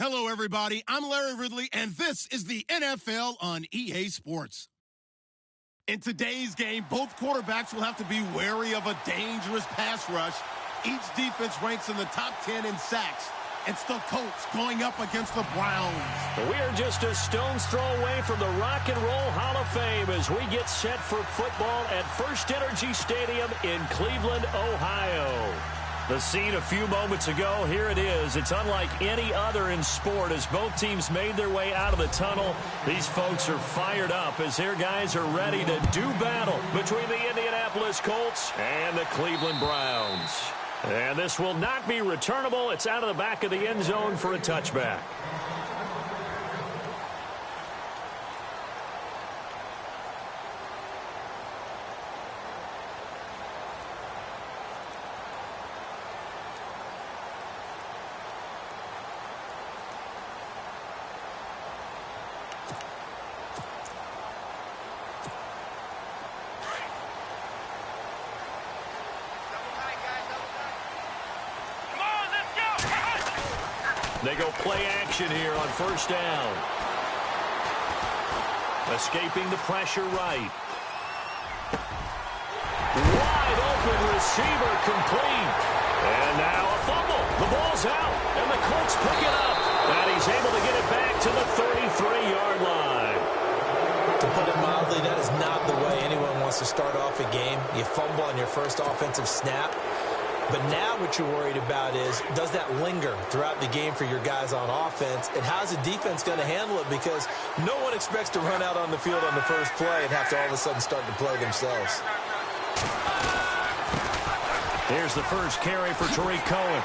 Hello, everybody. I'm Larry Ridley, and this is the NFL on EA Sports. In today's game, both quarterbacks will have to be wary of a dangerous pass rush. Each defense ranks in the top 10 in sacks. It's the Colts going up against the Browns. We are just a stone's throw away from the Rock and Roll Hall of Fame as we get set for football at First Energy Stadium in Cleveland, Ohio. The scene a few moments ago, here it is. It's unlike any other in sport as both teams made their way out of the tunnel. These folks are fired up as their guys are ready to do battle between the Indianapolis Colts and the Cleveland Browns. And this will not be returnable. It's out of the back of the end zone for a touchback. They go play action here on first down. Escaping the pressure right. Wide open receiver complete. And now a fumble. The ball's out. And the Colts pick it up. And he's able to get it back to the 33-yard line. To put it mildly, that is not the way anyone wants to start off a game. You fumble on your first offensive snap. But now what you're worried about is, does that linger throughout the game for your guys on offense? And how's the defense going to handle it? Because no one expects to run out on the field on the first play and have to all of a sudden start to play themselves. Here's the first carry for Tariq Cohen.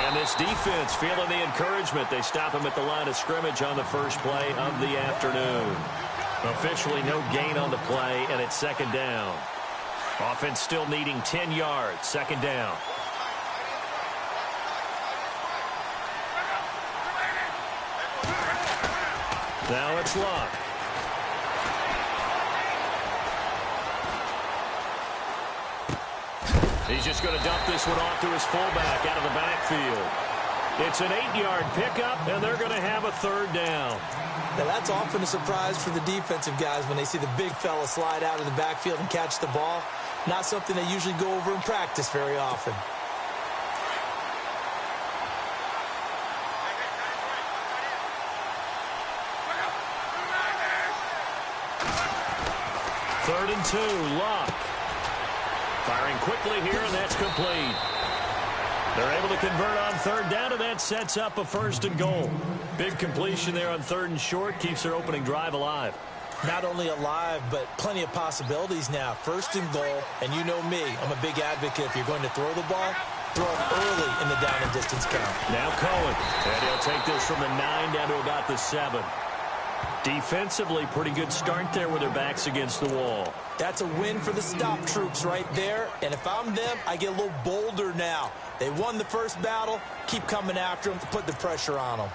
And this defense feeling the encouragement. They stop him at the line of scrimmage on the first play of the afternoon. Officially no gain on the play, and it's second down. Offense still needing 10 yards. Second down. Now it's Luck. He's just going to dump this one off to his fullback out of the backfield. It's an 8-yard pickup, and they're going to have a third down. Now, that's often a surprise for the defensive guys when they see the big fella slide out of the backfield and catch the ball. Not something they usually go over in practice very often. Third and 2, Luck. Firing quickly here, and that's complete. They're able to convert on third down, and that sets up a first and goal. Big completion there on third and short, keeps their opening drive alive. Not only alive, but plenty of possibilities now. First and goal, and you know me, I'm a big advocate. If you're going to throw the ball, throw it early in the down and distance count. Now Cohen, and he'll take this from the 9 down to about the 7. Defensively, pretty good start there with their backs against the wall. That's a win for the stop troops right there, and if I'm them, I get a little bolder now. They won the first battle, keep coming after them, put the pressure on them.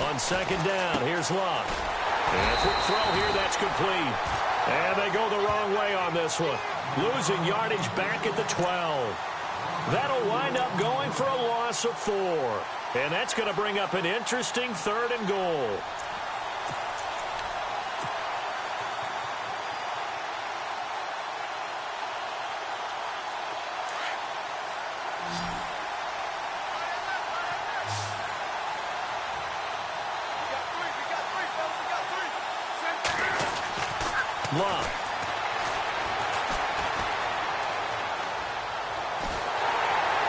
On second down, here's Luck. And a quick throw here, that's complete. And they go the wrong way on this one. Losing yardage back at the 12. That'll wind up going for a loss of 4. And that's going to bring up an interesting third and goal. Luck.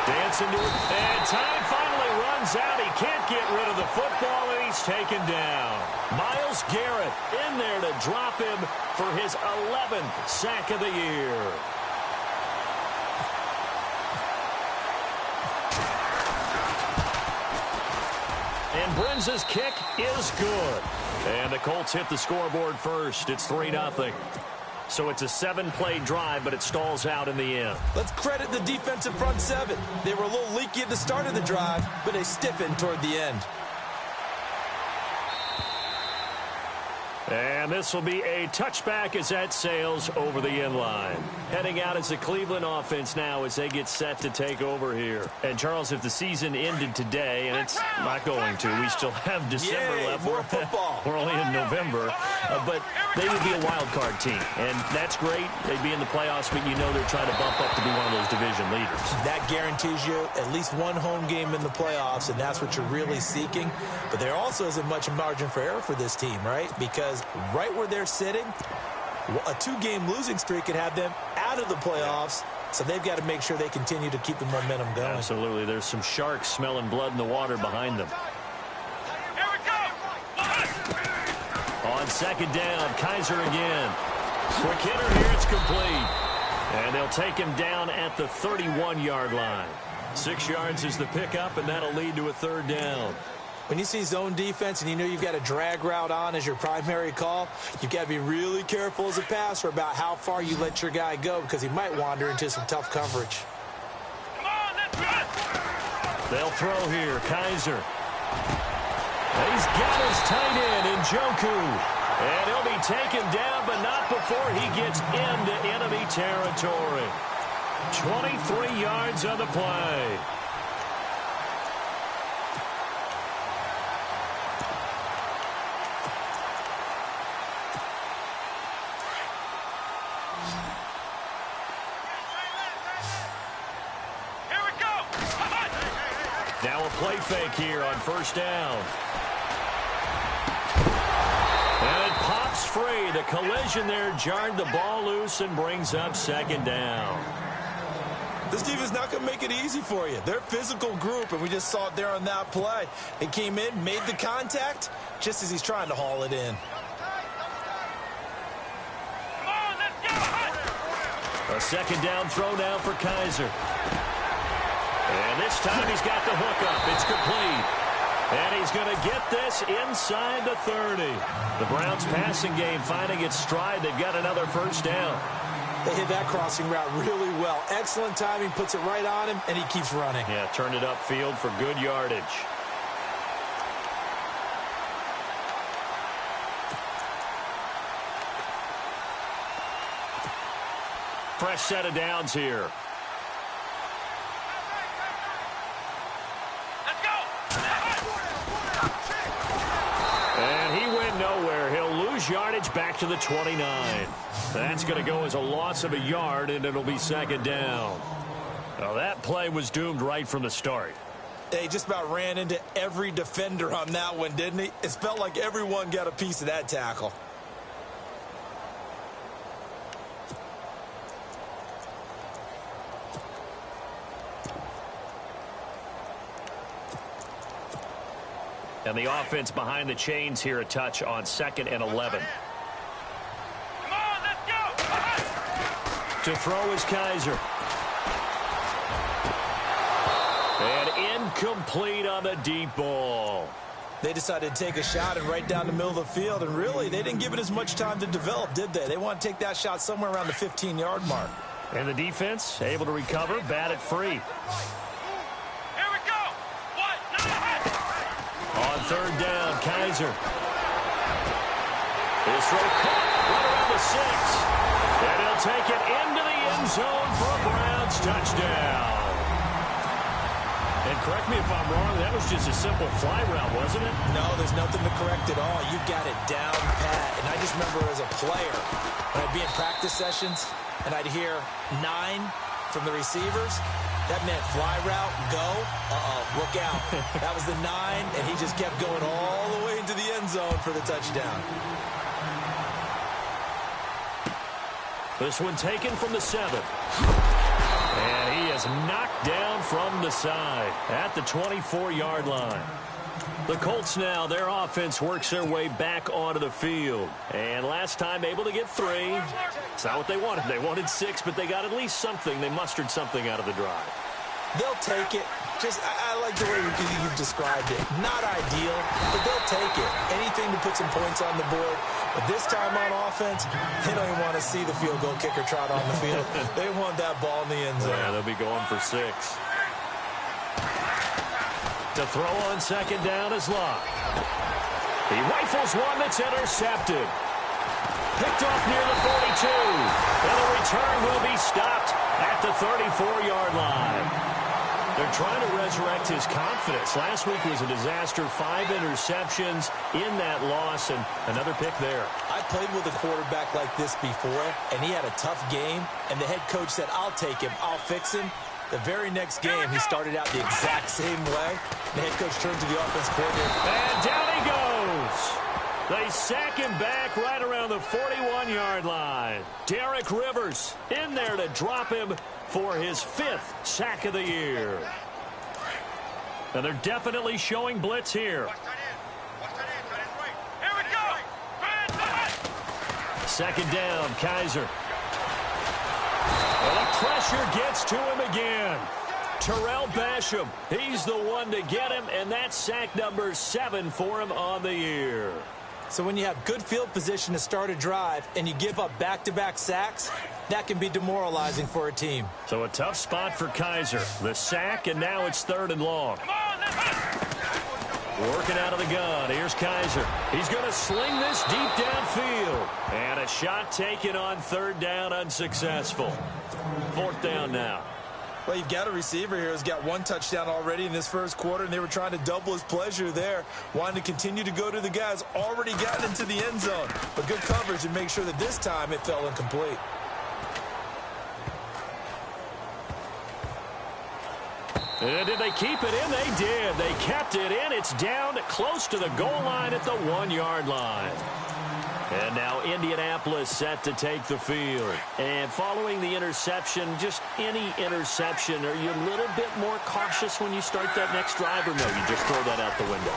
Dancing to it. And time finally runs out. He can't get rid of the football, and he's taken down. Myles Garrett in there to drop him for his 11th sack of the year. And Brenza's kick is good. And the Colts hit the scoreboard first. It's 3-0. So it's a 7-play drive, but it stalls out in the end. Let's credit the defensive front seven. They were a little leaky at the start of the drive, but they stiffened toward the end. And this will be a touchback as that sails over the end line. Heading out is the Cleveland offense now as they get set to take over here. And, Charles, if the season ended today, and it's not going to, we still have December left. More football. We're only in November. But they would be a wild card team. And that's great. They'd be in the playoffs, but you know they're trying to bump up to be one of those division leaders. That guarantees you at least one home game in the playoffs, and that's what you're really seeking. But there also isn't much margin for error for this team, right? Because right where they're sitting, a two-game losing streak could have them out of the playoffs, so they've got to make sure they continue to keep the momentum going. Absolutely. There's some sharks smelling blood in the water behind them. Here we go. On second down, Kaiser again. Quick hitter here, it's complete. And they'll take him down at the 31-yard line. 6 yards is the pickup, and that'll lead to a third down. When you see zone defense and you know you've got a drag route on as your primary call, you've got to be really careful as a passer about how far you let your guy go because he might wander into some tough coverage. Come on, let's run. They'll throw here. Kaiser. He's got his tight end, Njoku. And he'll be taken down, but not before he gets into enemy territory. 23 yards on the play. Now a play fake here on first down. And it pops free. The collision there jarred the ball loose and brings up second down. This team is not going to make it easy for you. They're a physical group, and we just saw it there on that play. They came in, made the contact, just as he's trying to haul it in. Come on, let's go. A second down throw now for Kaiser. And this time he's got the hook up. It's complete. And he's going to get this inside the 30. The Browns passing game finding its stride. They've got another first down. They hit that crossing route really well. Excellent timing, puts it right on him, and he keeps running. Yeah, turned it upfield for good yardage. Fresh set of downs here. And he went nowhere. He'll lose yardage back to the 29. That's going to go as a loss of a yard, and it'll be second down. Well, that play was doomed right from the start. He just about ran into every defender on that one, didn't he? It felt like everyone got a piece of that tackle. And the offense behind the chains here a touch on 2nd and 11. Come on, let's go. To throw is Kaiser. And incomplete on the deep ball. They decided to take a shot and right down the middle of the field, and really, they didn't give it as much time to develop, did they? They want to take that shot somewhere around the 15-yard mark. And the defense able to recover, bat it free. On third down, Kaiser. His throw caught right around the 6. And he'll take it into the end zone for a Browns touchdown. And correct me if I'm wrong, that was just a simple fly route, wasn't it? No, there's nothing to correct at all. You've got it down pat. And I just remember as a player, when I'd be in practice sessions, and I'd hear 9 from the receivers. That meant fly route, go, look out. That was the 9, and he just kept going all the way into the end zone for the touchdown. This one taken from the 7. And he is knocked down from the side at the 24-yard line. The Colts now, their offense works their way back onto the field. And last time able to get 3. It's not what they wanted. They wanted 6, but they got at least something. They mustered something out of the drive. They'll take it. I like the way you've described it. Not ideal, but they'll take it. Anything to put some points on the board. But this time on offense, they don't even want to see the field goal kicker trot on the field. They want that ball in the end zone. Yeah, they'll be going for 6. To throw on second down is Locke. He rifles one that's intercepted. Picked off near the 42. And the return will be stopped at the 34-yard line. They're trying to resurrect his confidence. Last week was a disaster. 5 interceptions in that loss, and another pick there. I played with a quarterback like this before, and he had a tough game, and the head coach said, I'll take him, I'll fix him. The very next game, he started out the exact same way. The head coach turned to the offense coordinator. And down he goes. They sack him back right around the 41-yard line. Derek Rivers in there to drop him for his 5th sack of the year. And they're definitely showing blitz here. Here we go. Second down, Kaiser. Well, the pressure gets to him again. Terrell Basham, he's the one to get him, and that's sack number 7 for him on the year. So when you have good field position to start a drive and you give up back-to-back sacks, that can be demoralizing for a team. So a tough spot for Kaiser. The sack, and now it's 3rd and long. Working out of the gun. Here's Kaiser. He's going to sling this deep downfield. And a shot taken on 3rd down, unsuccessful. 4th down now. Well, you've got a receiver here who's got 1 touchdown already in this first quarter, and they were trying to double his pleasure there, wanting to continue to go to the guys already gotten into the end zone. But good coverage and make sure that this time it fell incomplete. And did they keep it in? They did. They kept it in. It's down close to the goal line at the 1-yard line. And now Indianapolis set to take the field. And following the interception, just any interception, are you a little bit more cautious when you start that next drive, or no, you just throw that out the window?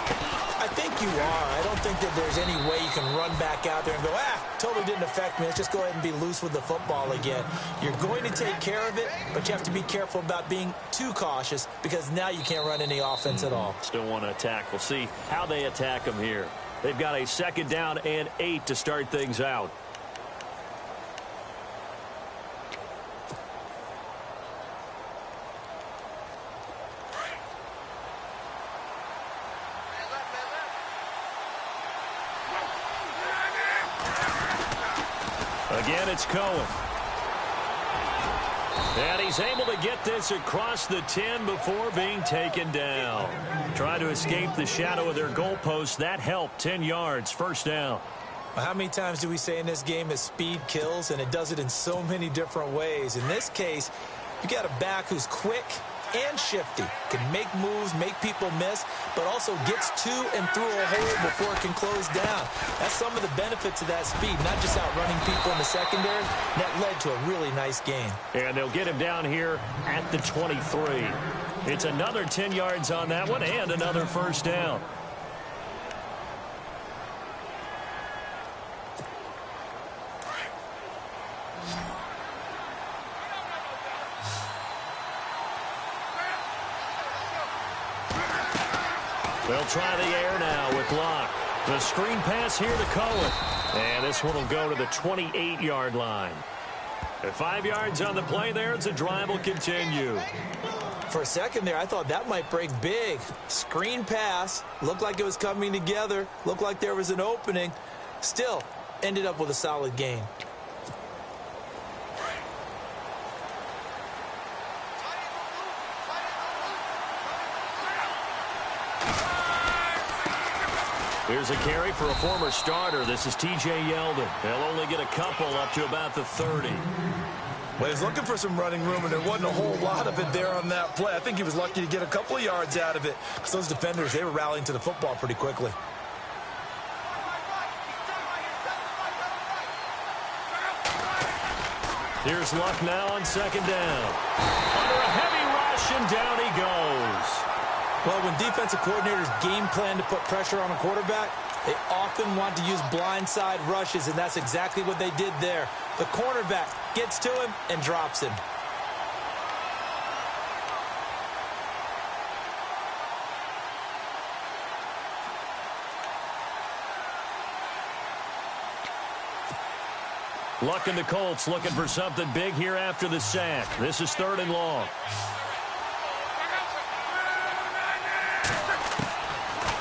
I think you are. I don't think that there's any way you can run back out there and go, totally didn't affect me. Let's just go ahead and be loose with the football again. You're going to take care of it, but you have to be careful about being too cautious because now you can't run any offense at all. Still want to attack. We'll see how they attack them here. They've got a 2nd down and 8 to start things out. Again, it's Cohen. And he's able to get this across the 10 before being taken down. Trying to escape the shadow of their goalpost. That helped. 10 yards, 1st down. How many times do we say in this game that speed kills, and it does it in so many different ways? In this case, you got a back who's quick and shifty, can make moves, make people miss, but also gets to and through a hole before it can close down. That's some of the benefits of that speed, not just outrunning people in the secondary. That led to a really nice gain. And they'll get him down here at the 23. It's another 10 yards on that one and another 1st down. They'll try the air now with Locke. The screen pass here to Cohen. And this one will go to the 28-yard line. At 5 yards on the play there, the drive will continue. For a second there, I thought that might break big. Screen pass. Looked like it was coming together. Looked like there was an opening. Still, ended up with a solid gain. Here's a carry for a former starter. This is T.J. Yeldon. They'll only get a couple up to about the 30. Well, he was looking for some running room, and there wasn't a whole lot of it there on that play. I think he was lucky to get a couple of yards out of it. Because those defenders, they were rallying to the football pretty quickly. Here's Luck now on 2nd down. Under a heavy rush, and down he goes. Well, when defensive coordinators game plan to put pressure on a quarterback, they often want to use blindside rushes, and that's exactly what they did there. The cornerback gets to him and drops him. Luck and the Colts looking for something big here after the sack. This is 3rd and long.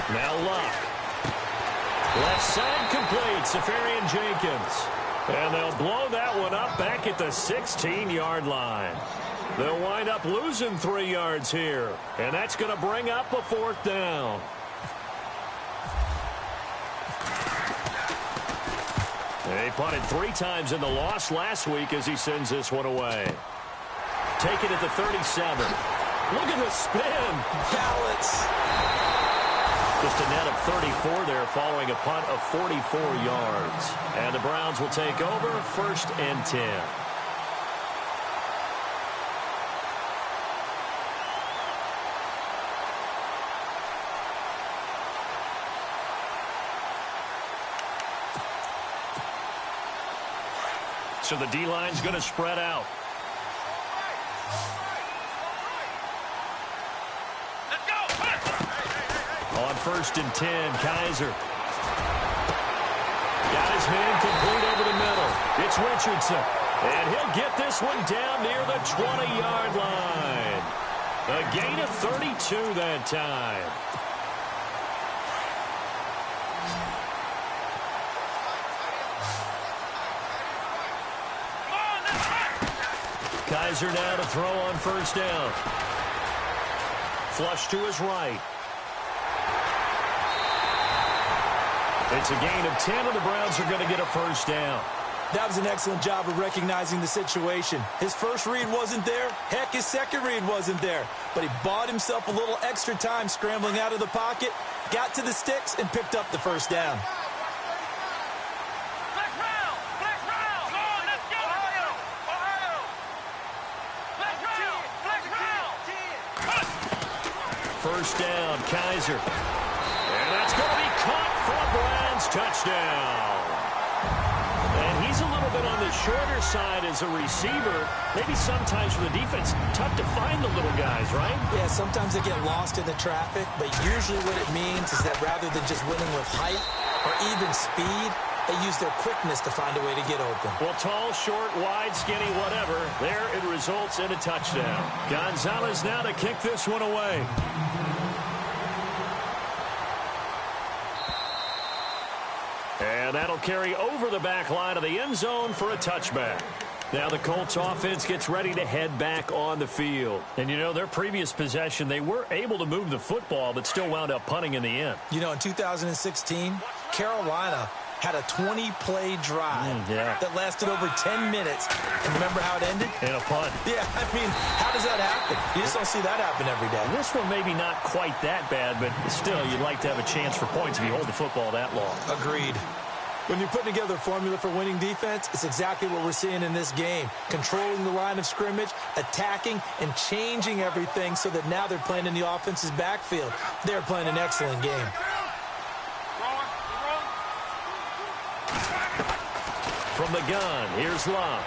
Now Luck. Left side complete, Safarian Jenkins. And they'll blow that one up back at the 16-yard line. They'll wind up losing 3 yards here. And that's going to bring up a 4th down. They punted 3 times in the loss last week as he sends this one away. Take it at the 37. Look at the spin. Balance. Just a net of 34 there following a punt of 44 yards. And the Browns will take over 1st and 10. So the D-line's going to spread out. On 1st and 10, Kaiser. Got his man complete over the middle. It's Richardson. And he'll get this one down near the 20-yard line. A gain of 32 that time. Kaiser now to throw on 1st down. Flush to his right. It's a gain of 10, and the Browns are going to get a 1st down. That was an excellent job of recognizing the situation. His first read wasn't there. Heck, his second read wasn't there. But he bought himself a little extra time scrambling out of the pocket, got to the sticks, and picked up the 1st down. First down, Kaiser. And that's going to be caught for a Browns touchdown. And he's a little bit on the shorter side as a receiver. Maybe sometimes for the defense, tough to find the little guys, right? Yeah, sometimes they get lost in the traffic, but usually what it means is that rather than just winning with height or even speed, they use their quickness to find a way to get open. Well, tall, short, wide, skinny, whatever, there it results in a touchdown. Gonzalez now to kick this one away. And that'll carry over the back line of the end zone for a touchback. Now the Colts offense gets ready to head back on the field. And, you know, their previous possession, they were able to move the football, but still wound up punting in the end. You know, in 2016, Carolina had a 20-play drive that lasted over 10 minutes. And remember how it ended? In a punt. Yeah, I mean, how does that happen? You just don't see that happen every day. This one maybe not quite that bad, but still, you'd like to have a chance for points if you hold the football that long. Agreed. When you're putting together a formula for winning defense, it's exactly what we're seeing in this game. Controlling the line of scrimmage, attacking, and changing everything so that now they're playing in the offense's backfield. They're playing an excellent game. From the gun, here's Love.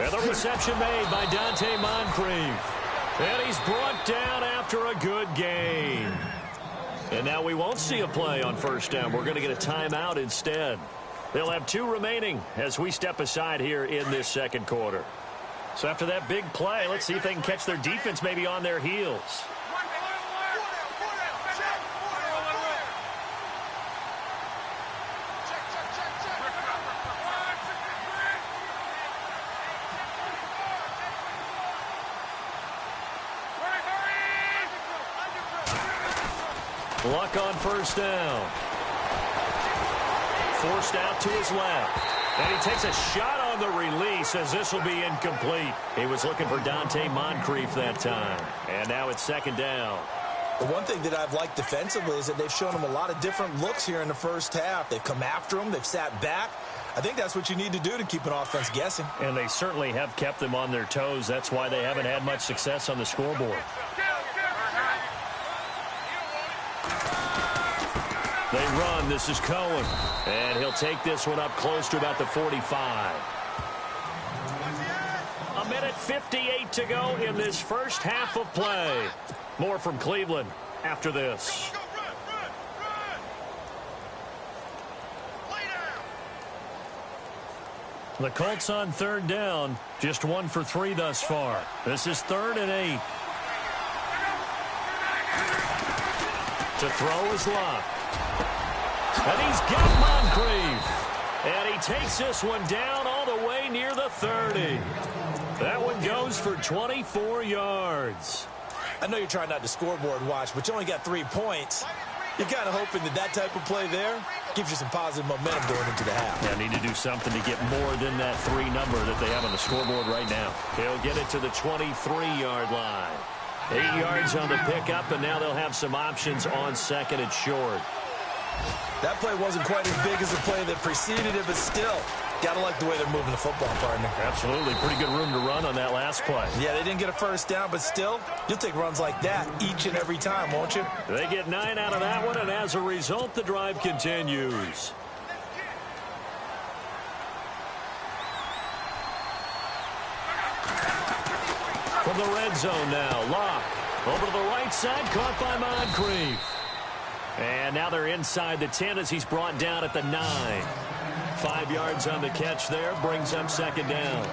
And the reception made by Dante Moncrief. And he's brought down after a good game. And now we won't see a play on 1st down. We're going to get a timeout instead. They'll have 2 remaining as we step aside here in this 2nd quarter. So after that big play, let's see if they can catch their defense maybe on their heels. Luck on 1st down. Forced out to his left. And he takes a shot on the release as this will be incomplete. He was looking for Dante Moncrief that time. And now it's 2nd down. The one thing that I've liked defensively is that they've shown him a lot of different looks here in the 1st half. They've come after him. They've sat back. I think that's what you need to do to keep an offense guessing. And they certainly have kept them on their toes. That's why they haven't had much success on the scoreboard. They run. This is Cohen. And he'll take this one up close to about the 45. A minute 58 to go in this 1st half of play. More from Cleveland after this. The Colts on 3rd down. Just 1 for 3 thus far. This is 3rd and 8. To throw is Love. And he's got Moncrief. And he takes this one down all the way near the 30. That one goes for 24 yards. I know you're trying not to scoreboard watch, but you only got 3 points. You're kind of hoping that type of play there gives you some positive momentum going into the half. Yeah, need to do something to get more than that 3 number that they have on the scoreboard right now. He'll get it to the 23-yard line. 8 yards on the pickup, and now they'll have some options on second and short. That play wasn't quite as big as the play that preceded it, but still, got to like the way they're moving the football, partner. Absolutely. Pretty good room to run on that last play. Yeah, they didn't get a first down, but still, you'll take runs like that each and every time, won't you? They get 9 out of that one, and as a result, the drive continues. From the red zone now, Locke. Over to the right side, caught by Moncrief. And now they're inside the 10 as he's brought down at the 9. 5 yards on the catch there, brings up second down.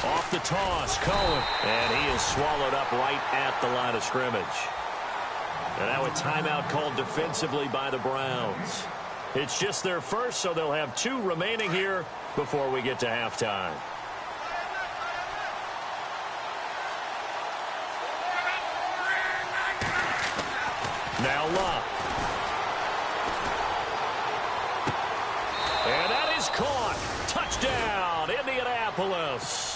Off the toss, Cohen. And he is swallowed up right at the line of scrimmage. And now a timeout called defensively by the Browns. It's just their first, so they'll have 2 remaining here before we get to halftime. Now Locke. And that is caught. Touchdown, Indianapolis.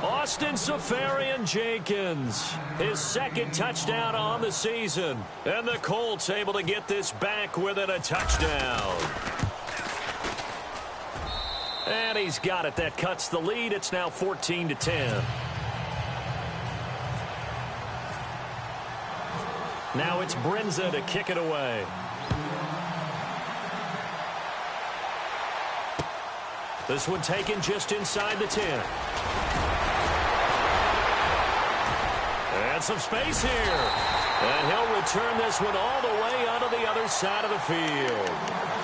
Austin Seferian-Jenkins, his second touchdown on the season. And the Colts able to get this back within a touchdown. And he's got it. That cuts the lead. It's now 14-10. Now it's Brinza to kick it away. This one taken just inside the 10. And some space here. And he'll return this one all the way onto the other side of the field.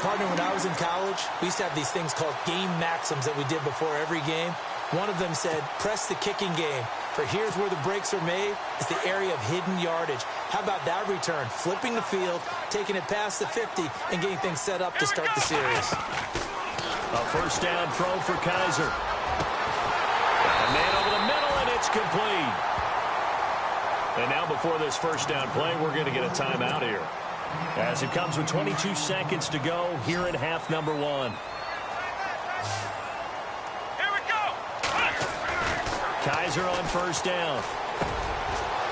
Partner, when I was in college, we used to have these things called game maxims that we did before every game. One of them said, press the kicking game. For here's where the breaks are made. It's the area of hidden yardage. How about that return? Flipping the field, taking it past the 50, and getting things set up to start the series. A first down throw for Kaiser. A man over the middle, and it's complete. And now before this first down play, we're going to get a timeout here. As it comes with 22 seconds to go here in half number 1. Here we go. Kaiser on first down.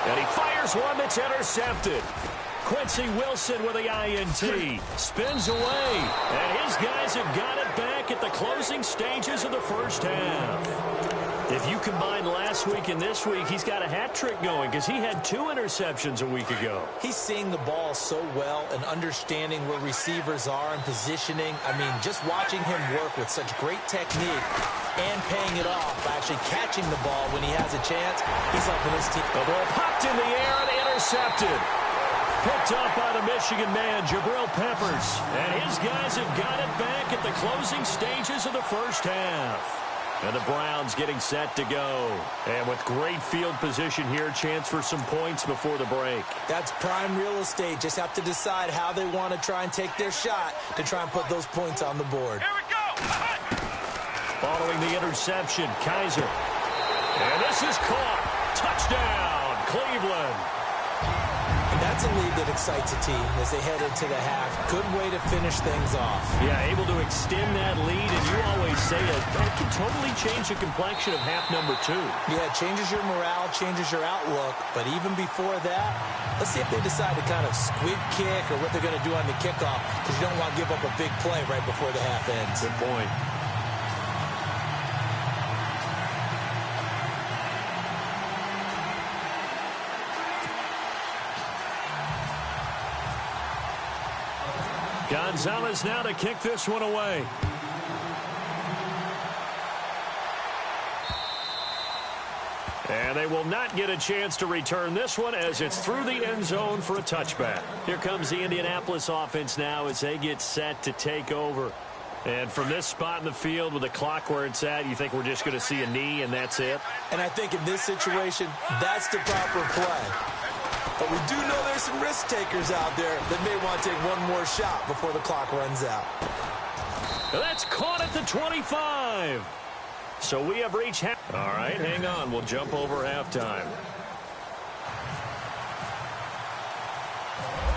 And he fires one that's intercepted. Quincy Wilson with the INT. Spins away. And his guys have got it back at the closing stages of the first half. If you combine last week and this week, he's got a hat trick going because he had 2 interceptions a week ago. He's seeing the ball so well and understanding where receivers are and positioning. I mean, just watching him work with such great technique and paying it off by actually catching the ball when he has a chance, he's helping his team. The ball popped in the air and intercepted. Picked up by the Michigan man, Jabril Peppers. And his guys have got it back at the closing stages of the first half. And the Browns getting set to go. And with great field position here, chance for some points before the break. That's prime real estate. Just have to decide how they want to try and take their shot to try and put those points on the board. Here we go. Following the interception, Kaiser. And this is caught. Touchdown, Cleveland. And that's a lead that excites a team as they head into the half. Good way to finish things off. Yeah, able to extend that lead, and you always say that can totally change the complexion of half number 2. Yeah, it changes your morale, changes your outlook. But even before that, let's see if they decide to kind of squib kick or what they're going to do on the kickoff, because you don't want to give up a big play right before the half ends. Good point. Gonzalez now to kick this one away. And they will not get a chance to return this one as it's through the end zone for a touchback. Here comes the Indianapolis offense now as they get set to take over. And from this spot in the field with the clock where it's at, you think we're just going to see a knee and that's it? And I think in this situation, that's the proper play. But we do know there's some risk takers out there that may want to take one more shot before the clock runs out. That's caught at the 25. So we have reached half. All right, hang on. We'll jump over halftime.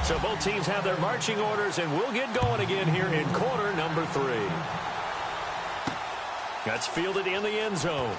So both teams have their marching orders, and we'll get going again here in quarter number 3. That's fielded in the end zone.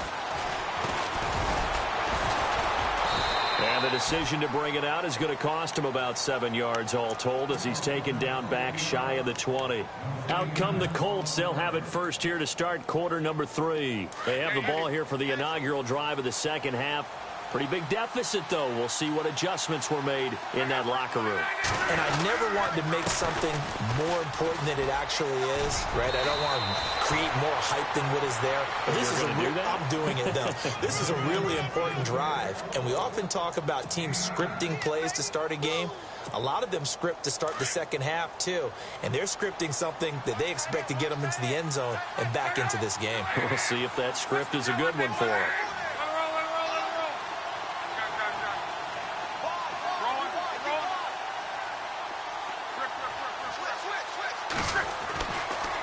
And the decision to bring it out is going to cost him about 7 yards all told as he's taken down back shy of the 20. Out come the Colts. They'll have it first here to start quarter number 3. They have the ball here for the inaugural drive of the second half. Pretty big deficit, though. We'll see what adjustments were made in that locker room. And I never want to make something more important than it actually is, right? I don't want to create more hype than what is there. But this is I'm doing it, though. This is a really important drive. And we often talk about teams scripting plays to start a game. A lot of them script to start the second half, too. And they're scripting something that they expect to get them into the end zone and back into this game. We'll see if that script is a good one for them.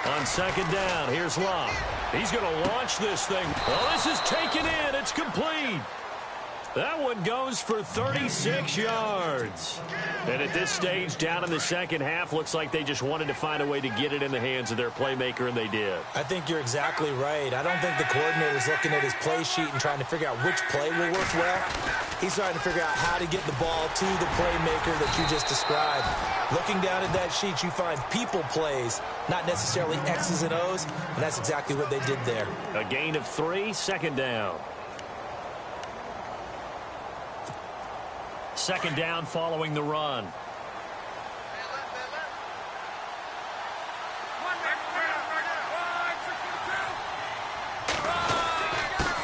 On second down, here's Locke. He's going to launch this thing. Oh, this is taken in. It's complete. That one goes for 36 yards. And at this stage, down in the second half, looks like they just wanted to find a way to get it in the hands of their playmaker, and they did. I think you're exactly right. I don't think the coordinator's looking at his play sheet and trying to figure out which play will work well. He's trying to figure out how to get the ball to the playmaker that you just described. Looking down at that sheet, you find people plays, not necessarily X's and O's, and that's exactly what they did there. A gain of 3, second down. Second down following the run.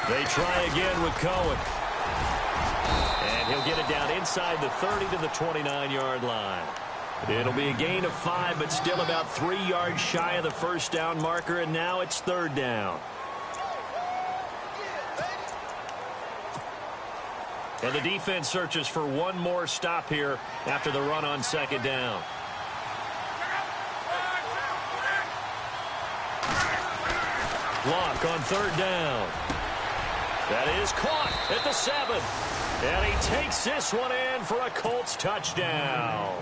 They try again with Cohen. And he'll get it down inside the 30 to the 29-yard line. It'll be a gain of 5, but still about 3 yards shy of the first down marker, and now it's third down. And the defense searches for one more stop here after the run on second down. Locke on third down. That is caught at the 7. And he takes this one in for a Colts touchdown.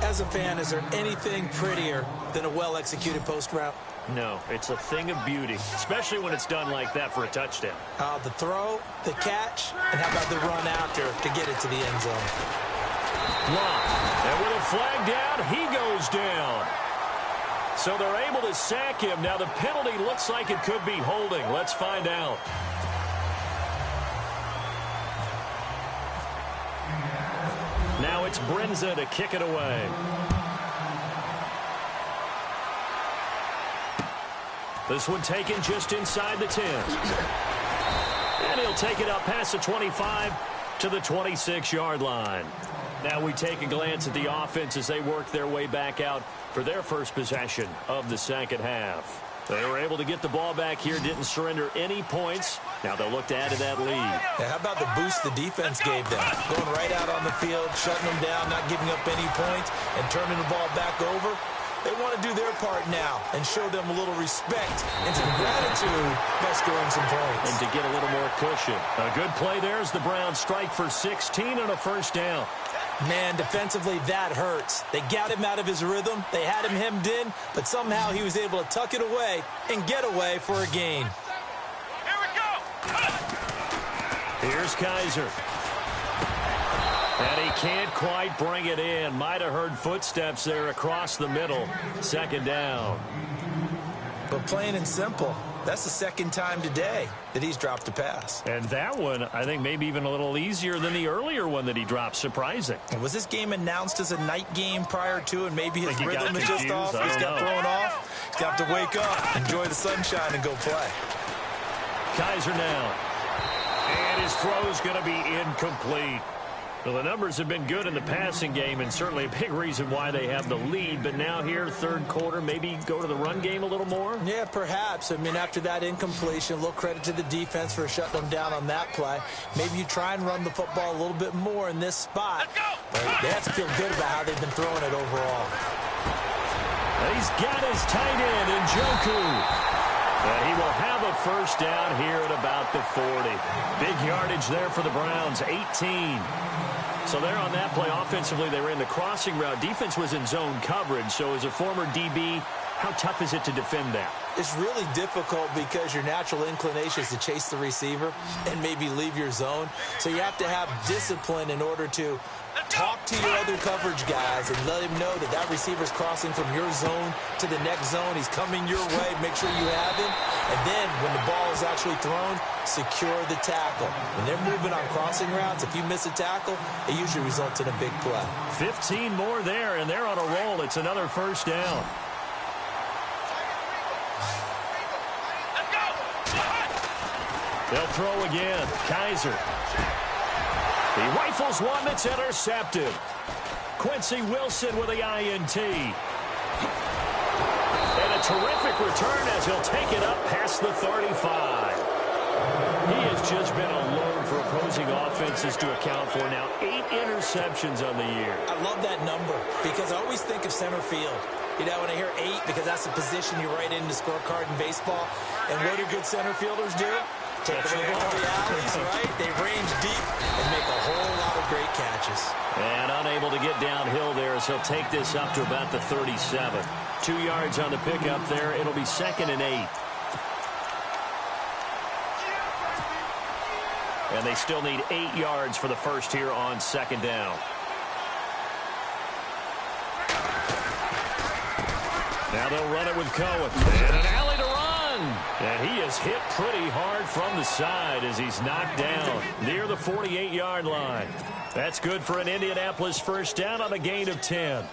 As a fan, is there anything prettier than a well-executed post route? No, it's a thing of beauty, especially when it's done like that for a touchdown. The throw, the catch, and how about the run after to get it to the end zone? Locke, and with a flag down, he goes down. So they're able to sack him. Now the penalty looks like it could be holding. Let's find out. Now it's Brinza to kick it away. This one taken just inside the 10. And he'll take it up past the 25 to the 26-yard line. Now we take a glance at the offense as they work their way back out for their first possession of the second half. They were able to get the ball back here, didn't surrender any points. Now they'll look to add to that lead. Yeah, how about the boost the defense gave them? Going right out on the field, shutting them down, not giving up any points, and turning the ball back over. They want to do their part now and show them a little respect and some gratitude by scoring some points. And to get a little more cushion. A good play there as the Browns strike for 16 and a first down. Man, defensively, that hurts. They got him out of his rhythm. They had him hemmed in, but somehow he was able to tuck it away and get away for a gain. Here we go. Here's Kaiser. And he can't quite bring it in. Might have heard footsteps there across the middle. Second down. But plain and simple, that's the second time today that he's dropped a pass. And that one, I think, maybe even a little easier than the earlier one that he dropped. Surprising. And was this game announced as a night game prior to, and maybe his rhythm is just off? He's got thrown off. He's got to wake up, enjoy the sunshine, and go play. Kaiser now. And his throw's going to be incomplete. Well, the numbers have been good in the passing game, and certainly a big reason why they have the lead. But now here, third quarter, maybe go to the run game a little more? Yeah, perhaps. I mean, after that incompletion, a little credit to the defense for shutting them down on that play. Maybe you try and run the football a little bit more in this spot. But they have to feel good about how they've been throwing it overall. He's got his tight end, Njoku. And he will have a first down here at about the 40. Big yardage there for the Browns, 18. So there on that play, offensively, they ran the crossing route. Defense was in zone coverage. So as a former DB, how tough is it to defend that? It's really difficult because your natural inclination is to chase the receiver and maybe leave your zone. So you have to have discipline in order to talk to your other coverage guys and let him know that that receiver's crossing from your zone to the next zone. He's coming your way. Make sure you have him. And then when the ball is actually thrown, secure the tackle. When they're moving on crossing routes, if you miss a tackle, it usually results in a big play. 15 more there, and they're on a roll. It's another first down. They'll throw again. Kaiser. He rifles one that's intercepted. Quincy Wilson with the INT. And a terrific return as he'll take it up past the 35. He has just been a load for opposing offenses to account for now. 8 interceptions on the year. I love that number because I always think of center field. You know, when I hear 8, because that's the position you write in the scorecard in baseball. And what do good center fielders do? Take away all the alleys, right? They range deep and make a whole lot of great catches. And unable to get downhill there as he'll take this up to about the 37. 2 yards on the pickup there. It'll be 2nd and 8. And they still need 8 yards for the first here on 2nd down. Now they'll run it with Cohen. And an alley to run. And he is hit pretty hard from the side as he's knocked down near the 48-yard line. That's good for an Indianapolis first down on a gain of 10.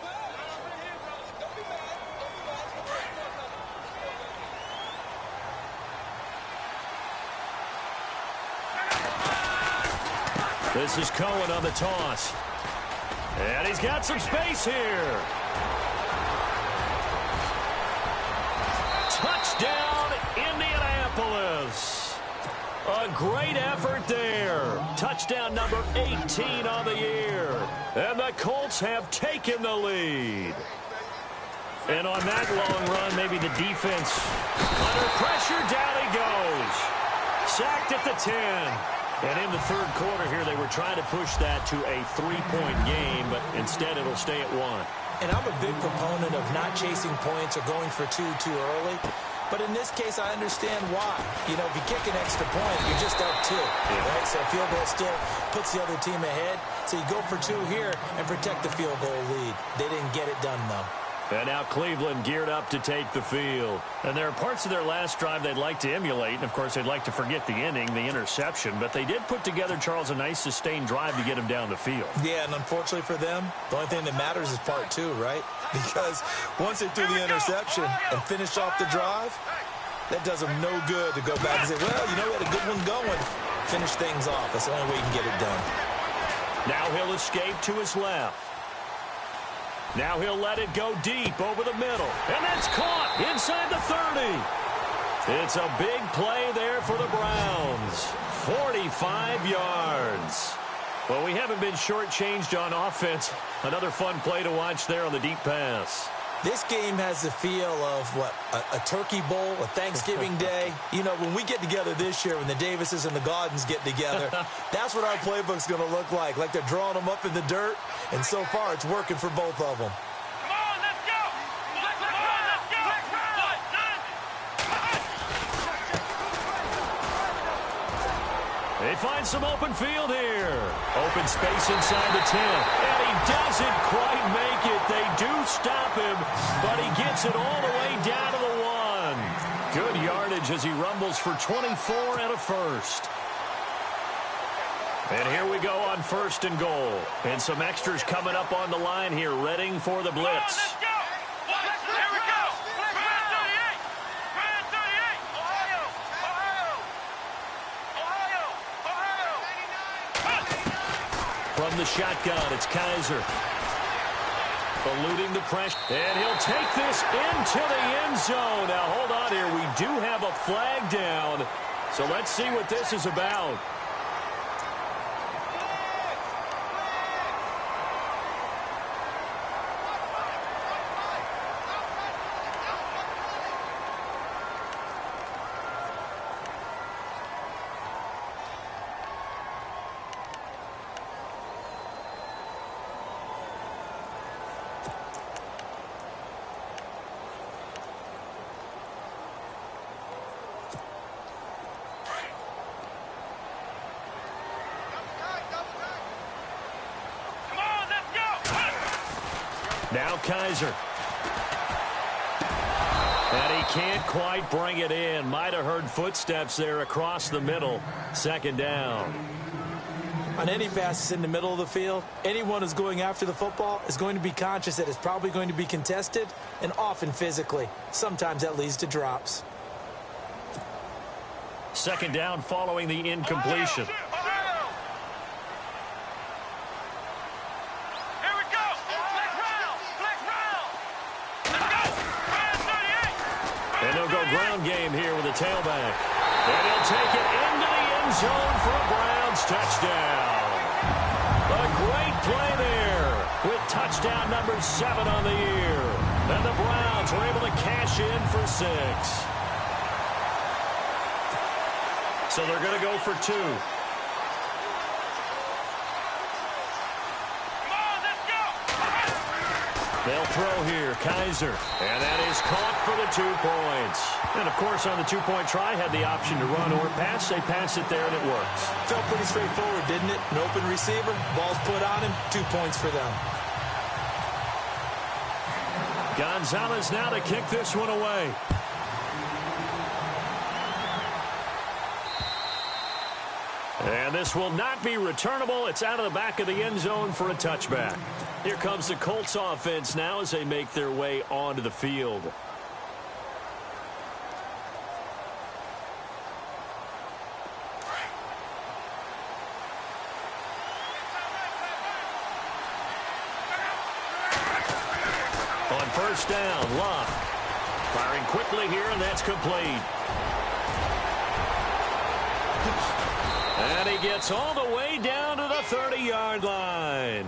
This is Cohen on the toss. And he's got some space here. Touchdown, Indianapolis. A great effort there. Touchdown number 18 on the year. And the Colts have taken the lead. And on that long run, maybe the defense under pressure, down he goes. Sacked at the 10. And in the third quarter here, they were trying to push that to a 3-point game, but instead it'll stay at 1. And I'm a big proponent of not chasing points or going for 2 too early. But in this case, I understand why. You know, if you kick an extra point, you're just up 2. Right? So a field goal still puts the other team ahead. So you go for 2 here and protect the field goal lead. They didn't get it done, though. And now Cleveland geared up to take the field. And there are parts of their last drive they'd like to emulate. And, of course, they'd like to forget the inning, the interception. But they did put together, Charles, a nice sustained drive to get him down the field. Yeah, and unfortunately for them, the only thing that matters is part 2, right? Because once they threw the interception and finished off the drive, that does them no good to go back and say, well, you know, we had a good one going. Finish things off. That's the only way you can get it done. Now he'll escape to his left. Now he'll let it go deep over the middle. And that's caught inside the 30. It's a big play there for the Browns. 45 yards. Well, we haven't been shortchanged on offense. Another fun play to watch there on the deep pass. This game has the feel of, what, a turkey bowl, a Thanksgiving day. You know, when we get together this year, when the Davises and the Gaudens get together, that's what our playbook's going to look like. Like they're drawing them up in the dirt, and so far it's working for both of them. Come on, let's go! Come on, let's go! They find some open field here. Open space inside the 10. And he doesn't quite make it. They do stop him, but he gets it all the way down to the 1. Good yardage as he rumbles for 24 and a first. And here we go on 1st and goal. And some extras coming up on the line here, readying for the blitz. Let's go! Here we go! Brand 38! Brand 38! Ohio! Ohio! Ohio! From the shotgun, it's Kaiser. Eluding the pressure, and he'll take this into the end zone. Now, hold on here. We do have a flag down, so let's see what this is about. Now Kaiser. And he can't quite bring it in. Might have heard footsteps there across the middle. Second down. On any passes in the middle of the field, anyone who's going after the football is going to be conscious that it's probably going to be contested, and often physically. Sometimes that leads to drops. Second down following the incompletion. And they'll go ground game here with a tailback. And he'll take it into the end zone for a Browns touchdown. A great play there with touchdown number 7 on the year. And the Browns were able to cash in for 6. So they're going to go for 2. They'll throw here, Kaiser. And that is caught for the 2 points. And, of course, on the 2-point try, had the option to run or pass. They pass it there, and it works. Felt pretty straightforward, didn't it? An open receiver, ball's put on him, 2 points for them. Gonzalez now to kick this one away. And this will not be returnable. It's out of the back of the end zone for a touchback. Here comes the Colts offense now as they make their way onto the field. On first down, Locke firing quickly here, and that's complete. And he gets all the way down to the 30-yard line.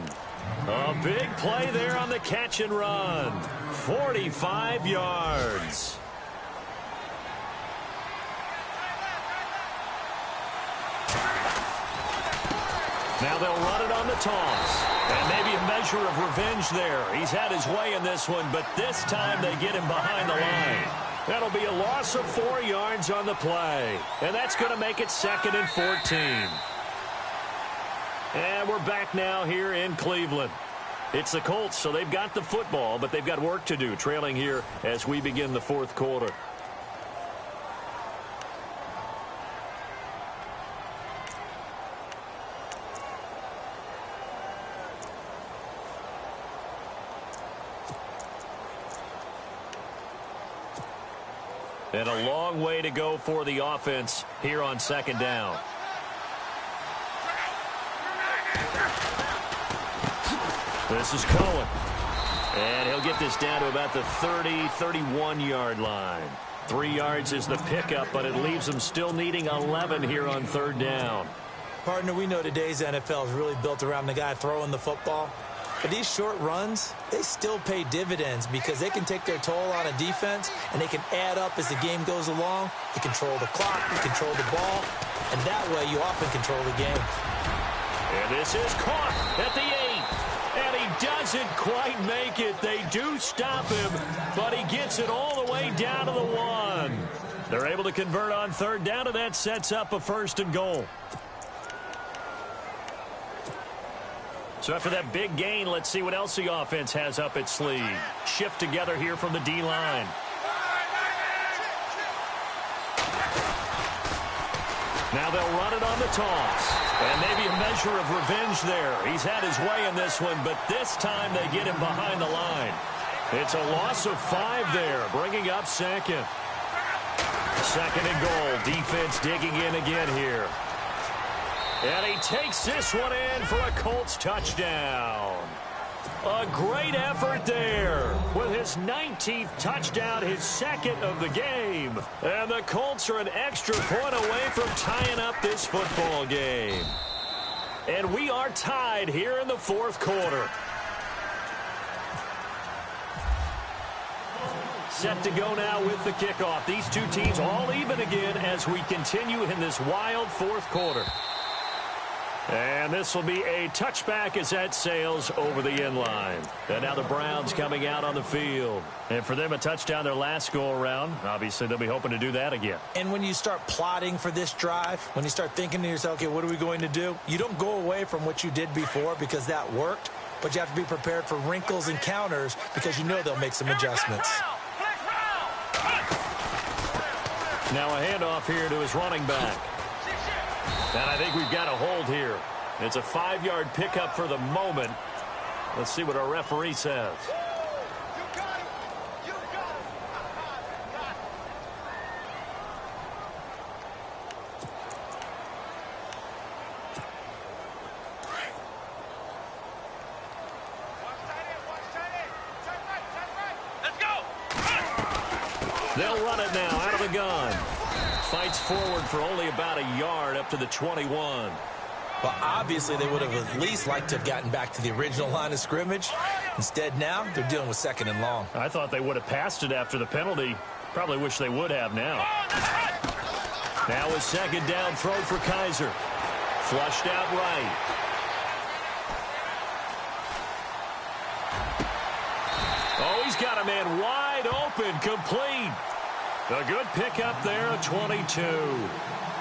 A big play there on the catch and run. 45 yards. Now they'll run it on the toss. And maybe a measure of revenge there. He's had his way in this one, but this time they get him behind the line. That'll be a loss of 4 yards on the play. And that's going to make it 2nd and 14. And we're back now here in Cleveland. It's the Colts, so they've got the football, but they've got work to do, trailing here as we begin the 4th quarter. And a long way to go for the offense here on 2nd down. This is Cohen. And he'll get this down to about the 30, 31-yard line. 3 yards is the pickup, but it leaves them still needing 11 here on 3rd down. Partner, we know today's NFL is really built around the guy throwing the football. But these short runs, they still pay dividends because they can take their toll on a defense, and they can add up as the game goes along. You control the clock, you control the ball, and that way you often control the game. And this is caught at the 8. And he doesn't quite make it. They do stop him, but he gets it all the way down to the 1. They're able to convert on 3rd down, and that sets up a 1st and goal. So after that big gain, let's see what else the offense has up its sleeve. Shift together here from the D-line. Now they'll run it on the toss. And maybe a measure of revenge there. He's had his way in this one, but this time they get him behind the line. It's a loss of 5 there, bringing up 2nd. 2nd and goal. Defense digging in again here. And he takes this one in for a Colts touchdown. A great effort there with his 19th touchdown, his second of the game. And the Colts are an extra point away from tying up this football game. And we are tied here in the fourth quarter. Set to go now with the kickoff. These two teams all even again as we continue in this wild fourth quarter. And this will be a touchback as that sails over the end line. And now the Browns coming out on the field. And for them, a touchdown their last go-around. Obviously, they'll be hoping to do that again. And when you start plotting for this drive, when you start thinking to yourself, okay, what are we going to do? You don't go away from what you did before because that worked, but you have to be prepared for wrinkles and counters because you know they'll make some adjustments. Now a handoff here to his running back. And I think we've got a hold here. It's a 5-yard pickup for the moment. Let's see what our referee says. They'll run it now out of the gun. Fights forward for only about a yard up to the 21. Well, obviously, they would have at least liked to have gotten back to the original line of scrimmage. Instead, now they're dealing with second and long. I thought they would have passed it after the penalty. Probably wish they would have now. Now a second down throw for Kaiser. Flushed out right. Oh, he's got a man wide open, complete. A good pickup there, a 22.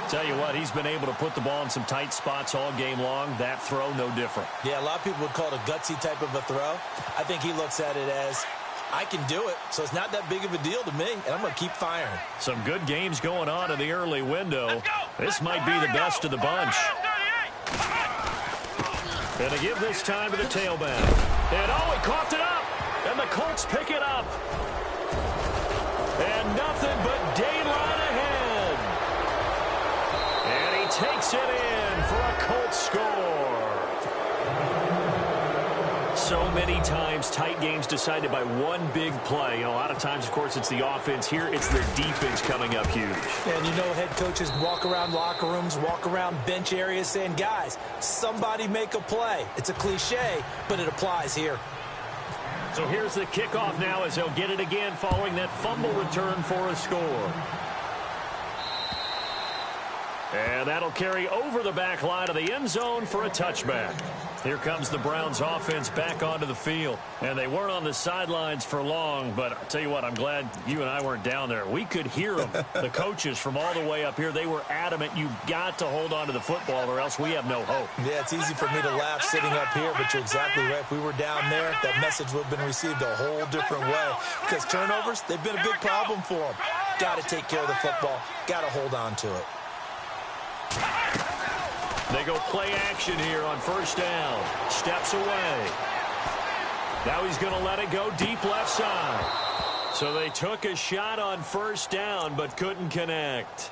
Tell you what, he's been able to put the ball in some tight spots all game long. That throw, no different. Yeah, a lot of people would call it a gutsy type of a throw. I think he looks at it as, I can do it, so it's not that big of a deal to me, and I'm going to keep firing. Some good games going on in the early window. This might be the best of the bunch. And to give this time to the tailback. And oh, he coughed it up. And the Colts pick it up. And nothing but daylight ahead. And he takes it in for a Colts score. So many times tight games decided by one big play. You know, a lot of times, of course, it's the offense. Here, it's the defense coming up huge. And you know, head coaches walk around locker rooms, walk around bench areas saying, guys, somebody make a play. It's a cliche, but it applies here. So here's the kickoff now as they'll get it again following that fumble return for a score. And that'll carry over the back line of the end zone for a touchback. Here comes the Browns offense back onto the field. And they weren't on the sidelines for long, but I'll tell you what, I'm glad you and I weren't down there. We could hear them. The coaches from all the way up here, they were adamant, you've got to hold on to the football or else we have no hope. Yeah, it's easy for me to laugh sitting up here, but you're exactly right. If we were down there, that message would have been received a whole different way. Because turnovers, they've been a big problem for them. Got to take care of the football. Got to hold on to it. They go play action here on first down. Steps away. Now he's going to let it go deep left side. So they took a shot on first down but couldn't connect.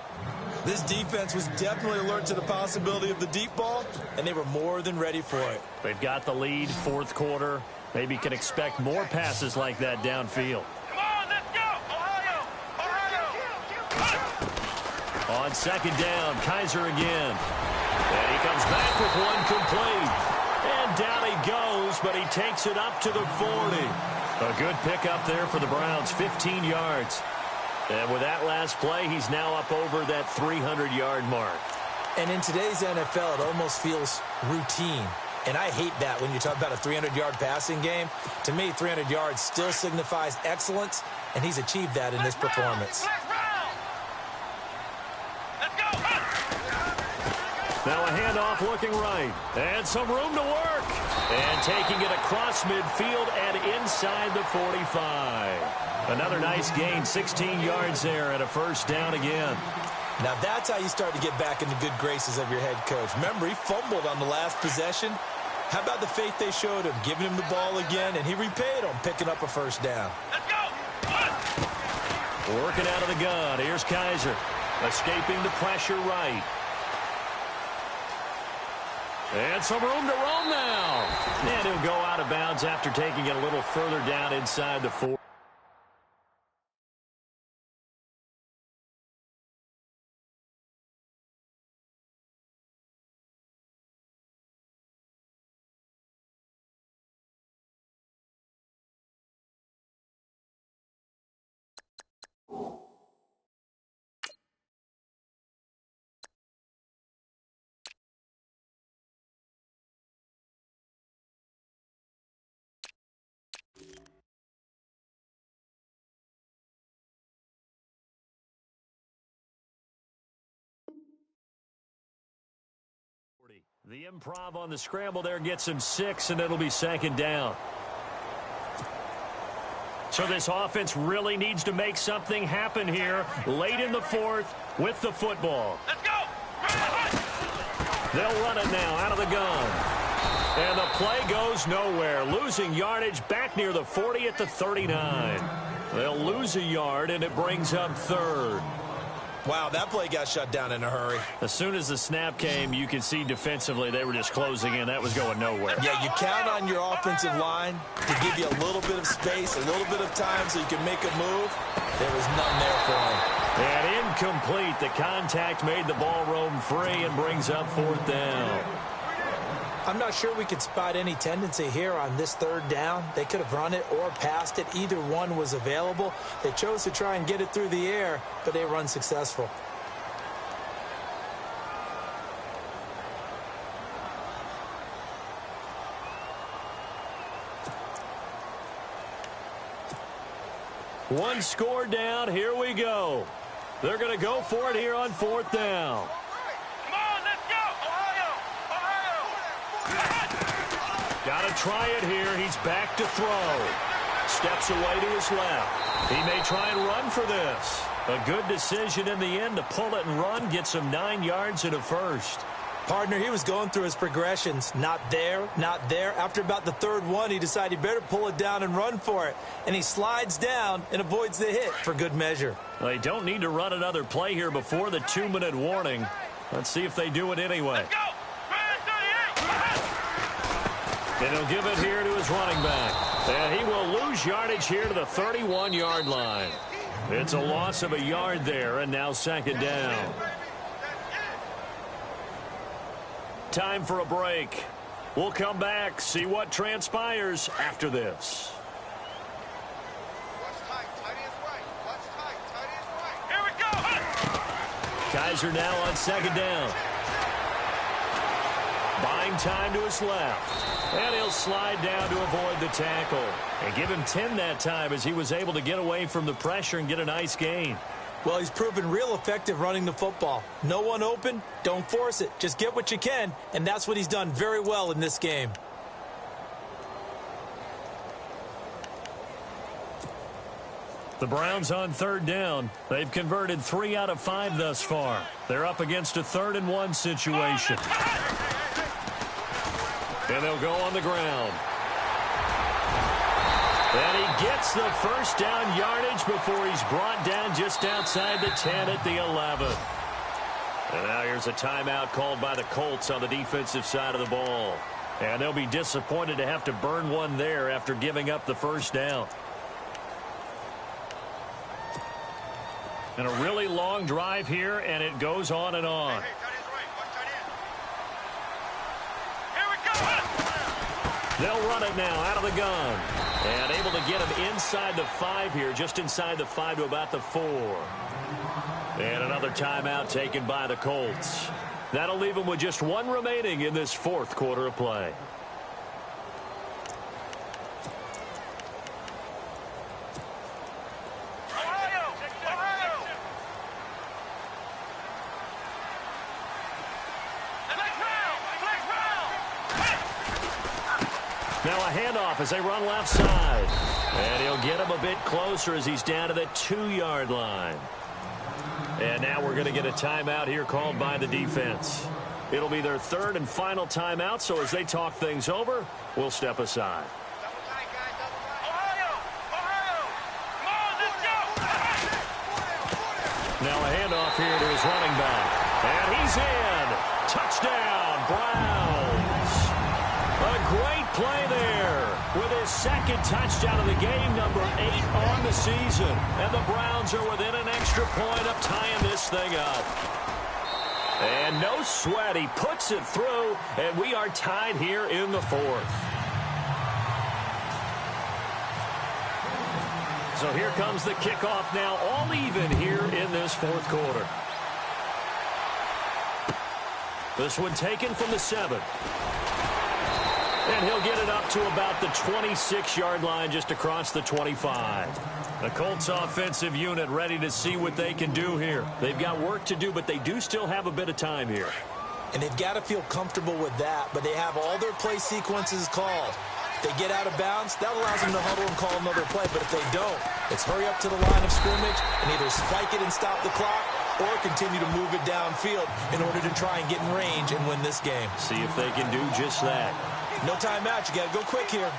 This defense was definitely alert to the possibility of the deep ball, and they were more than ready for it. They've got the lead, fourth quarter. Maybe can expect more passes like that downfield. Come on, let's go! Ohio! On second down, Kaiser again. And he comes back with one complete. And down he goes, but he takes it up to the 40. A good pickup there for the Browns, 15 yards. And with that last play, he's now up over that 300-yard mark. And in today's NFL, it almost feels routine. And I hate that when you talk about a 300-yard passing game. To me, 300 yards still signifies excellence, and he's achieved that in this performance. Now a handoff looking right. And some room to work. And taking it across midfield and inside the 45. Another nice gain, 16 yards there and a first down again. Now that's how you start to get back in the good graces of your head coach. Remember, he fumbled on the last possession. How about the faith they showed him, giving him the ball again, and he repaid him, picking up a first down. Let's go! Working out of the gun. Here's Kaiser. Escaping the pressure right. And some room to roam now. And he'll go out of bounds after taking it a little further down inside the 4. The improv on the scramble there gets him 6, and it'll be second down. So this offense really needs to make something happen here late in the 4th with the football. Let's go! They'll run it now out of the gun. And the play goes nowhere, losing yardage back near the 40 at the 39. They'll lose a yard, and it brings up 3rd. Wow, that play got shut down in a hurry. As soon as the snap came, you could see defensively they were just closing in. That was going nowhere. Yeah, you count on your offensive line to give you a little bit of space, a little bit of time so you can make a move. There was none there for him. And incomplete. The contact made the ball roam free and brings up 4th down. I'm not sure we could spot any tendency here on this 3rd down. They could have run it or passed it. Either one was available. They chose to try and get it through the air, but they were unsuccessful. One score down. Here we go. They're going to go for it here on 4th down. Come on, let's go! Ohio! Got to try it here. He's back to throw. Steps away to his left. He may try and run for this. A good decision in the end to pull it and run. Gets him 9 yards and a first. Partner, he was going through his progressions. Not there, not there. After about the 3rd one, he decided he better pull it down and run for it. And he slides down and avoids the hit for good measure. They don't need to run another play here before the 2-minute warning. Let's see if they do it anyway. Let's go! And he'll give it here to his running back. And he will lose yardage here to the 31-yard line. It's a loss of a yard there, and now 2nd down. Time for a break. We'll come back, see what transpires after this. Here we go! Kaiser now on 2nd down. Buying time to his left. And he'll slide down to avoid the tackle. And give him 10 that time as he was able to get away from the pressure and get a nice gain. Well, he's proven real effective running the football. No one open, don't force it. Just get what you can, and that's what he's done very well in this game. The Browns on 3rd down. They've converted 3 out of 5 thus far. They're up against a 3rd-and-1 situation. And they'll go on the ground. And he gets the first down yardage before he's brought down just outside the 10 at the 11. And now here's a timeout called by the Colts on the defensive side of the ball. And they'll be disappointed to have to burn one there after giving up the first down. And a really long drive here, and it goes on and on. They'll run it now out of the gun. And able to get him inside the 5 here, just inside the 5 to about the 4. And another timeout taken by the Colts. That'll leave them with just 1 remaining in this 4th quarter of play. Now a handoff as they run left side. And he'll get him a bit closer as he's down to the 2-yard line. And now we're going to get a timeout here called by the defense. It'll be their 3rd and final timeout, so as they talk things over, we'll step aside. Now a handoff here to his running back. And he's in. Touchdown, Browns. A great play there with his second touchdown of the game, number 8 on the season. And the Browns are within an extra point of tying this thing up. And no sweat, he puts it through, and we are tied here in the fourth. So here comes the kickoff now, all even here in this fourth quarter. This one taken from the 7. And he'll get it up to about the 26-yard line, just across the 25. The Colts offensive unit ready to see what they can do here. They've got work to do, but they do still have a bit of time here. And they've got to feel comfortable with that, but they have all their play sequences called. If they get out of bounds, that allows them to huddle and call another play. But if they don't, it's hurry up to the line of scrimmage and either spike it and stop the clock or continue to move it downfield in order to try and get in range and win this game. See if they can do just that. No timeout. You got to go quick here.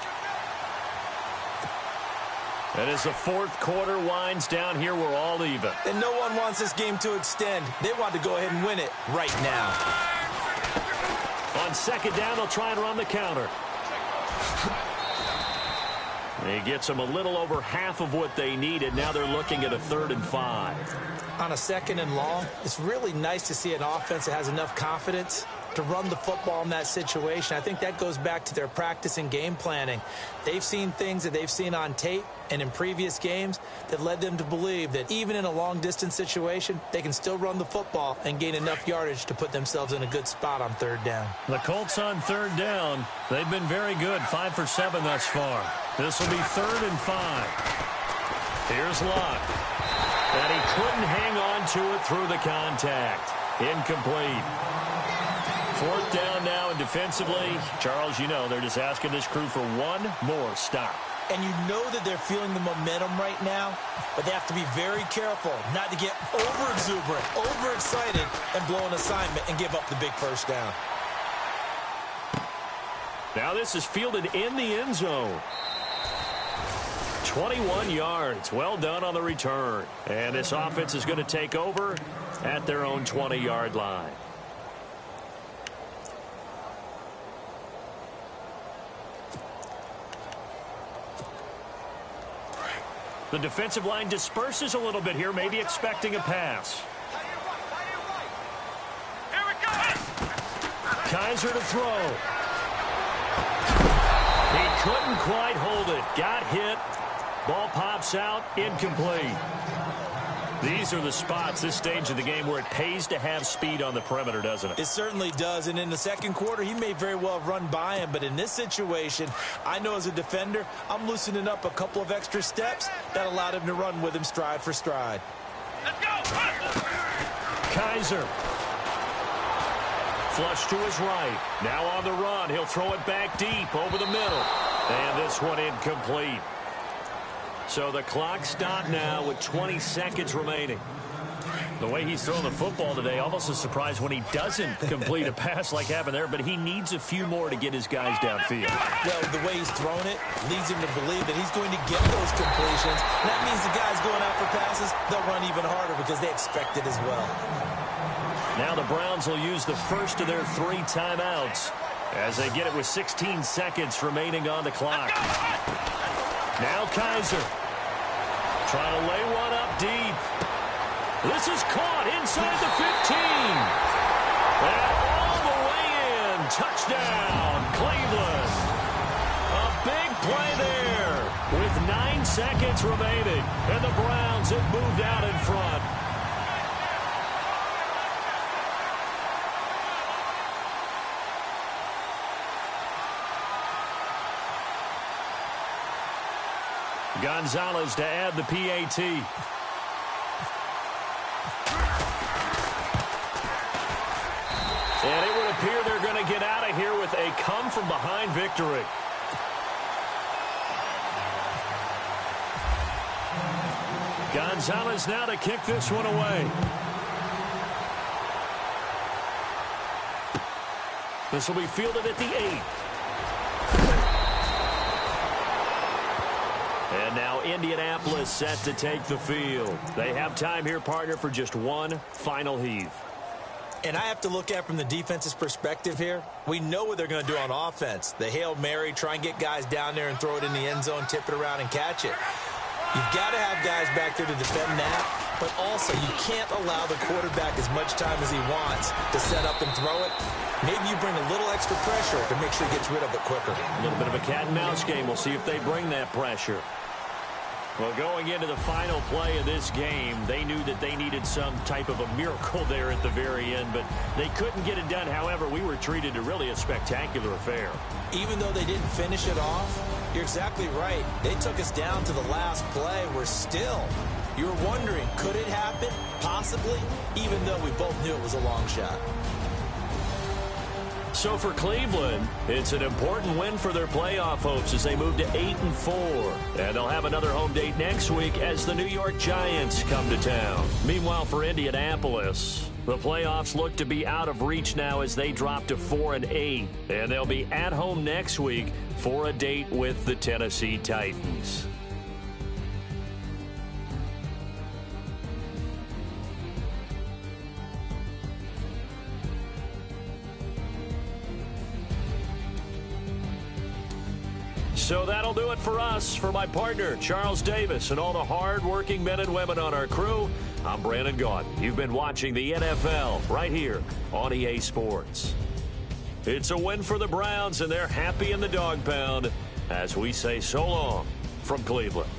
And as the fourth quarter winds down here, we're all even. And no one wants this game to extend. They want to go ahead and win it right now. On second down, they'll try and run the counter. He gets them a little over half of what they needed. Now they're looking at a 3rd and 5. On a 2nd and long, it's really nice to see an offense that has enough confidence to run the football in that situation. I think that goes back to their practice and game planning. They've seen things that they've seen on tape and in previous games that led them to believe that even in a long-distance situation, they can still run the football and gain enough yardage to put themselves in a good spot on 3rd down. The Colts on 3rd down, they've been very good, 5 for 7 thus far. This will be 3rd and 5. Here's Luck. And he couldn't hang on to it through the contact. Incomplete. 4th down now, and defensively, Charles, you know, they're just asking this crew for one more stop. And you know that they're feeling the momentum right now, but they have to be very careful not to get over-exuberant, over-excited, and blow an assignment and give up the big first down. Now this is fielded in the end zone. 21 yards. Well done on the return. And this offense is going to take over at their own 20-yard line. The defensive line disperses a little bit here, maybe expecting a pass. Here we go. Kaiser to throw. He couldn't quite hold it. Got hit. Ball pops out. Incomplete. These are the spots, this stage of the game, where it pays to have speed on the perimeter, doesn't it? It certainly does, and in the second quarter, he may very well have run by him, but in this situation, I know as a defender, I'm loosening up a couple of extra steps that allowed him to run with him stride for stride. Let's go. Kaiser. Flush to his right. Now on the run. He'll throw it back deep over the middle. And this one incomplete. So the clock stopped now with 20 seconds remaining. The way he's throwing the football today, almost a surprise when he doesn't complete a pass like happened there, but he needs a few more to get his guys downfield. Well, the way he's thrown it leads him to believe that he's going to get those completions. And that means the guys going out for passes, they'll run even harder because they expect it as well. Now the Browns will use the first of their 3 timeouts as they get it with 16 seconds remaining on the clock. Now Kaiser trying to lay one up deep. This is caught inside the 15. And all the way in. Touchdown, Cleveland. A big play there with 9 seconds remaining. And the Browns have moved out in front. Gonzalez to add the PAT. And it would appear they're going to get out of here with a come-from-behind victory. Gonzalez now to kick this one away. This will be fielded at the 8. And now Indianapolis set to take the field. They have time here, partner, for just one final heave. And I have to look at it from the defense's perspective here. We know what they're going to do on offense. The Hail Mary, try and get guys down there and throw it in the end zone, tip it around and catch it. You've got to have guys back there to defend that, but also you can't allow the quarterback as much time as he wants to set up and throw it. Maybe you bring a little extra pressure to make sure he gets rid of it quicker. A little bit of a cat and mouse game. We'll see if they bring that pressure. Well, going into the final play of this game, they knew that they needed some type of a miracle there at the very end, but they couldn't get it done. However, we were treated to really a spectacular affair. Even though they didn't finish it off, you're exactly right. They took us down to the last play. We're still, you were wondering, could it happen? Possibly, even though we both knew it was a long shot. So for Cleveland, it's an important win for their playoff hopes as they move to 8-4. And they'll have another home date next week as the New York Giants come to town. Meanwhile, for Indianapolis, the playoffs look to be out of reach now as they drop to 4-8. And they'll be at home next week for a date with the Tennessee Titans. So that'll do it for us. For my partner, Charles Davis, and all the hard-working men and women on our crew, I'm Brandon Gaudin. You've been watching the NFL right here on EA Sports. It's a win for the Browns, and they're happy in the dog pound as we say so long from Cleveland.